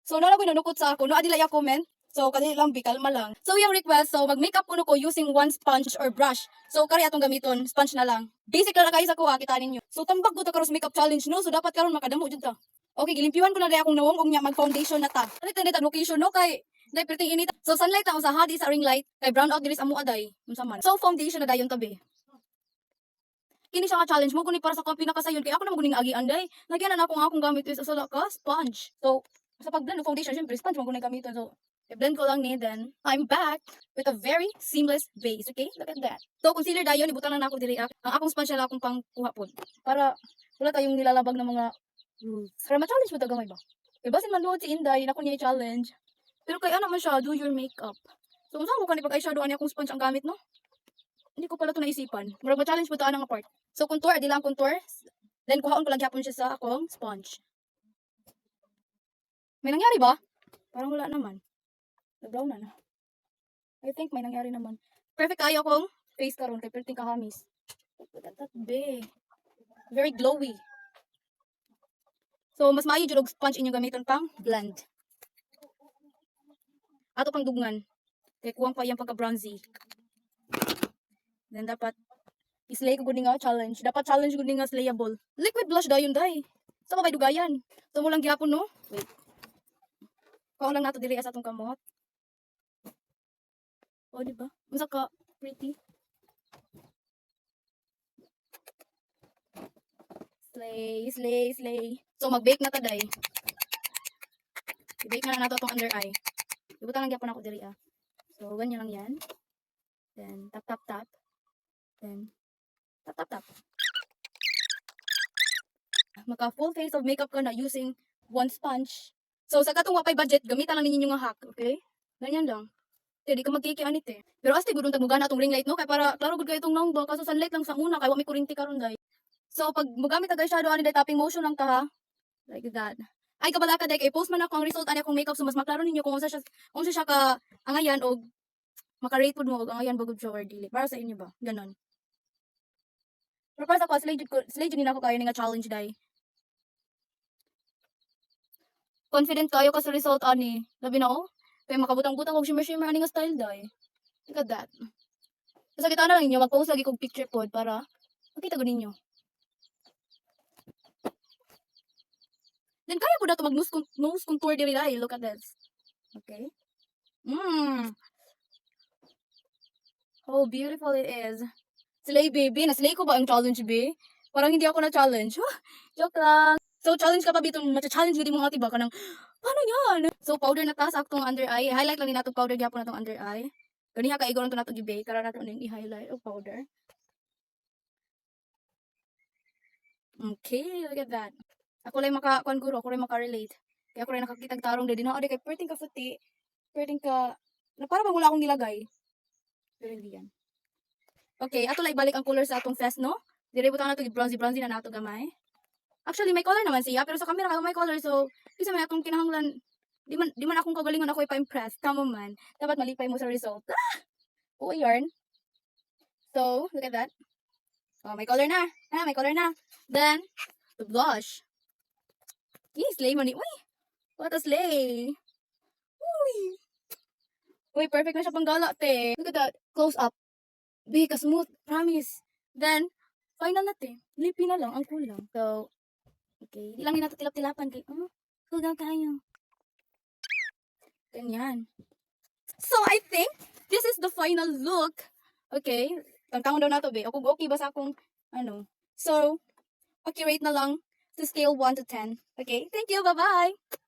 So, nalagoy nanukot sa ako. No, adilay comment. So, kadili lang, kalma lang. So, yung request, so, mag-makeup ko ko using one sponge or brush. So, kari atong gamiton, sponge na lang. Basic na kayo sa kuha, kita ninyo. So, tambak ko ta karos makeup challenge, no? So, dapat karon makadamo dyan ta. Okay, gilimpiwan ko na dahil akong nawong niya mag-foundation na ta. Ano ito location, no? Kay, dahil pretty init. So, sunlight na sa hadi sa ring light. Kay brown out diris amu aday. Man. So, foundation na dayon tabi. Kini siya nga challenge mo kuni para sa ko pinakasayon kay ako na maguning agi anday. Lagyan na ako nga akong gamit is sa ka sponge. So, sa pag-blend ng foundation, syempre sponge mo gamitin gamiton. So, i-blend ko lang ni then I'm back with a very seamless base. Okay? Look at that. So, concealer dayon ibutan na ako diri ang akong sponge na akong pang kuha pod. Para wala tayong nilalabag ng mga para ma-challenge mo ta gamay ba? Iba sin man luod si Inday na ko niya challenge. Pero kay ano man siya, do your makeup. So, unsa mo kanي pag eyeshadow ani akong sponge ang gamit no? Hindi ko pala ito naisipan. Murag ma-challenge mo ito anang apart. So, contour, di lang contour. Then, kuhaon ko lang yapon siya sa akong sponge. May nangyari ba? Parang wala naman. Na-brown na. I think may nangyari naman. Perfect kayo akong face karon kay perting kahamis. Be. Very glowy. So, mas maayo jud og sponge inyong gamiton pang blend. Ato pang dugngan. Kay kuwang pa yang pagka-bronzy. Then dapat islay ko gud nga challenge. Dapat challenge gud nga slayable. Liquid blush dayon day. Sa mabay dugayan. So mo lang gihapon no. Wait. Kaon lang nato diri sa atong kamot. Oh, di ba? Unsa ka pretty. Slay, slay, slay. So mag-bake na ta day. I-bake na nato atong under eye. Ibutan lang gyapon ako diri ah. So ganyan lang yan. Then tap tap tap. Then tap tap tap. Maka full face of makeup ka na using one sponge. So sa katong wapay budget, gamitan lang ninyo nga hack, okay? Ganyan lang. Di ka magkiki anit eh. Pero asti gudon tagmugana atong ring light no kay para klaro gud kay itong nong ba kaso sunlight lang sa una kay wa may kuryente karon day. So pag mogamit ta eyeshadow ani day tapping motion lang ta ha. Like that. Ay kabala ka day kay post man ako ang result ani akong makeup so mas maklaro ninyo kung unsa siya ka angayan og maka-rate pud mo og angayan bagud siya or dili. Para sa inyo ba? Ganon. Pero para sa ko, slay jud nila ko kayo nga challenge day. Confident kayo ka sa result ani. Labi na oh. Kaya makabutang-butang og shimmer ani nga style day. Look at that. Sa kita na lang ninyo, mag-post lagi kong picture pod para makita ko ninyo. Then kaya ko na ito mag-nose contour diri day. Look at this. Okay. Oh, beautiful it is. Slay baby. Naslay ko ba ang challenge be? Parang hindi ako na-challenge. Joke lang. So, challenge ka pa bitong matcha-challenge gudi mo ati ba ka ng paano yan? So, powder na ta sa aktong under eye. Highlight lang din nato powder gyapon natong under eye. Kaniha ka igor nato gi-bake kara nato ning i-highlight og powder. Okay, look at that. Ako lang maka-kuan guro, ako lang maka-relate. Kaya ako lang nakakitag tarong dedi na ade kay perting ka futi. Perting ka na para bang wala akong nilagay. Pero hindi yan. Okay, ato lang ibalik ang color sa atong face, no? Dire butang nato gi-bronzy na nato gamay. Actually, may color naman siya, pero sa camera may color, so isa may akong kinahanglan. Di man akong kagalingon ako ipa-impress. Tama man. Dapat malipay mo sa result. Oo, yarn. So, look at that. Oh, may color na. May color na. Then, the blush. Slay mo ni. Uy! What a slay! Uy! Uy, perfect na siya panggala, te. Look at that. Close up. Big, smooth. Promise. Then, final na, te. Lipi na lang. Ang kulang. So, okay. Di lang din nato tilap-tilapan kay, kulang tayo. Ganyan. So, I think, this is the final look. Okay. Tangtangon daw nato, be. O kung okay ba sa akong, So, okay, rate na lang to scale 1 to 10. Okay? Thank you. Bye-bye!